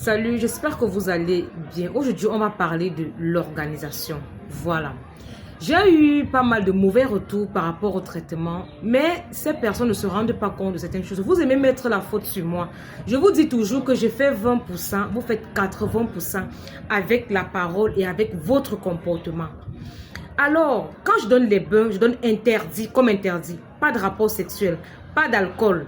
Salut, j'espère que vous allez bien. Aujourd'hui, on va parler de l'organisation. Voilà. J'ai eu pas mal de mauvais retours par rapport au traitement, mais ces personnes ne se rendent pas compte de certaines choses. Vous aimez mettre la faute sur moi. Je vous dis toujours que je fais 20%, vous faites 80% avec la parole et avec votre comportement. Alors, quand je donne les bains, je donne interdit comme interdit. Pas de rapport sexuel, pas d'alcool,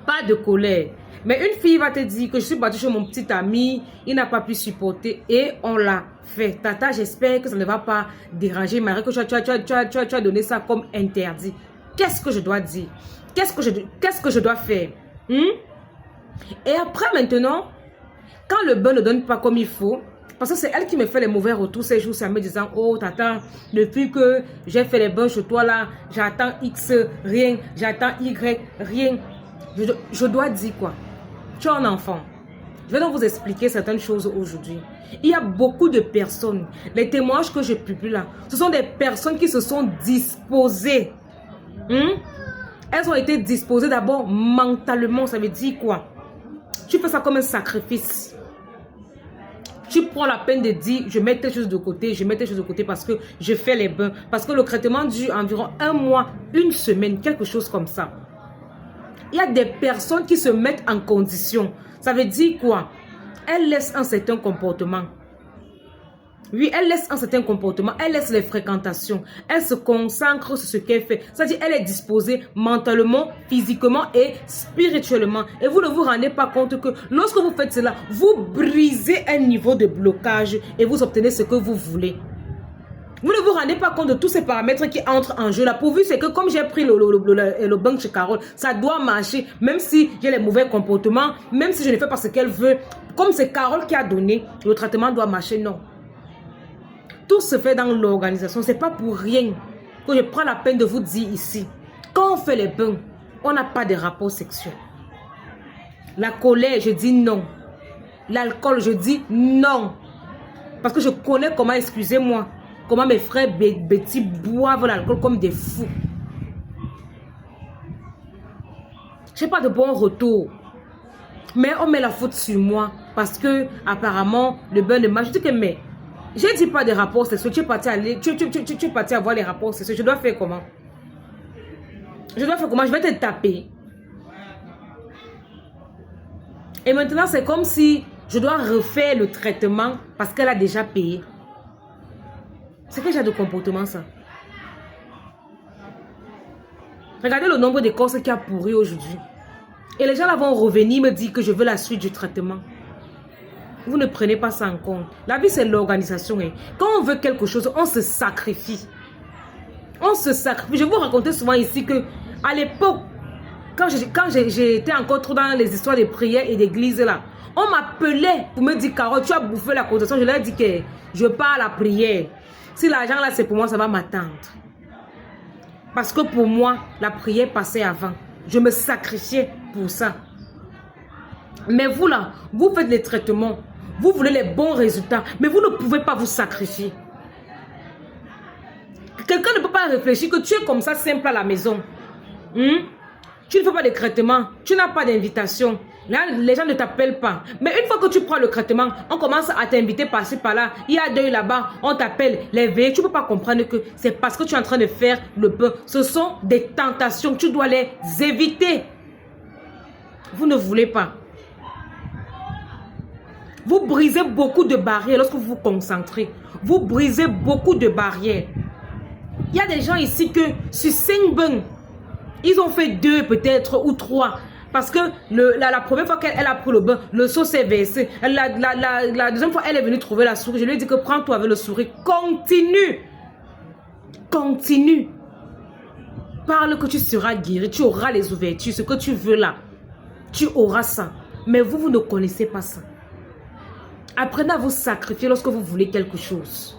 pas de colère. Mais une fille va te dire que je suis partie chez mon petit ami, il n'a pas pu supporter et on l'a fait. Tata, j'espère que ça ne va pas déranger Marie, que tu as donné ça comme interdit. Qu'est-ce que je dois dire? Qu'est-ce que je dois faire? Et après maintenant, quand le bain ne donne pas comme il faut, parce que c'est elle qui me fait les mauvais retours ces jours, en me disant, oh tata, depuis que j'ai fait les bains chez toi là, j'attends X, rien, j'attends Y, rien. Je dois dire quoi? Tu es un enfant. Je vais donc vous expliquer certaines choses aujourd'hui. Il y a beaucoup de personnes, les témoignages que je publie là, ce sont des personnes qui se sont disposées. Elles ont été disposées d'abord mentalement. Ça veut dire quoi? Tu fais ça comme un sacrifice. Tu prends la peine de dire, je mets tes choses de côté, je mets tes choses de côté parce que je fais les bains. Parce que le traitement dure environ 1 mois, 1 semaine, quelque chose comme ça. Il y a des personnes qui se mettent en condition. Ça veut dire quoi? Elles laissent un certain comportement. Oui, elles laissent un certain comportement. Elles laissent les fréquentations. Elles se concentrent sur ce qu'elle fait. C'est-à-dire qu'elle est disposée mentalement, physiquement et spirituellement. Et vous ne vous rendez pas compte que lorsque vous faites cela, vous brisez un niveau de blocage et vous obtenez ce que vous voulez. Vous ne vous rendez pas compte de tous ces paramètres qui entrent en jeu là. Pourvu c'est que comme j'ai pris le bain chez Carole, ça doit marcher. Même si j'ai les mauvais comportements, même si je ne fais pas ce qu'elle veut. Comme c'est Carole qui a donné, le traitement doit marcher. Non. Tout se fait dans l'organisation. Ce n'est pas pour rien que je prends la peine de vous dire ici. Quand on fait les bains, on n'a pas de rapport sexuel. La colère, je dis non. L'alcool, je dis non. Parce que je connais comment, excusez-moi, comment mes frères Betty boivent l'alcool comme des fous. Je n'ai pas de bon retour. Mais on met la faute sur moi. Parce que apparemment le bain ne marche. Je dis que mais, je ne dis pas de rapports sexuels. Tu es parti avoir les rapports sexuels. Je dois faire comment? Je dois faire comment? Je vais te taper. Et maintenant c'est comme si je dois refaire le traitement parce qu'elle a déjà payé. C'est quel genre de comportement ça? Regardez le nombre de corps qui a pourri aujourd'hui. Et les gens là vont revenir me dire que je veux la suite du traitement. Vous ne prenez pas ça en compte. La vie c'est l'organisation. Quand on veut quelque chose, on se sacrifie. On se sacrifie. Je vous racontais souvent ici que à l'époque, quand j'étais encore trop dans les histoires de prières et d'église là, on m'appelait pour me dire, Carole, tu as bouffé la cotisation. Je leur ai dit que je pars à la prière. Si l'argent là c'est pour moi, ça va m'attendre. Parce que pour moi, la prière passait avant. Je me sacrifiais pour ça. Mais vous là, vous faites les traitements. Vous voulez les bons résultats. Mais vous ne pouvez pas vous sacrifier. Quelqu'un ne peut pas réfléchir que tu es comme ça simple à la maison. Tu ne fais pas de traitement. Tu n'as pas d'invitation. Là, les gens ne t'appellent pas. Mais une fois que tu prends le traitement, on commence à t'inviter par-ci, par-là. Il y a deuil là-bas, on t'appelle, les veillées. Tu ne peux pas comprendre que c'est parce que tu es en train de faire le pain. Ce sont des tentations. Tu dois les éviter. Vous ne voulez pas. Vous brisez beaucoup de barrières lorsque vous vous concentrez. Vous brisez beaucoup de barrières. Il y a des gens ici que sur 5 bains, ils ont fait 2 peut-être ou 3. Parce que la première fois qu'elle a pris le bain, le seau s'est versé. La deuxième fois, elle est venue trouver la souris. Je lui ai dit que prends-toi avec le souris. Continue. Continue. Parle que tu seras guéri. Tu auras les ouvertures. Ce que tu veux là. Tu auras ça. Mais vous ne connaissez pas ça. Apprenez à vous sacrifier lorsque vous voulez quelque chose.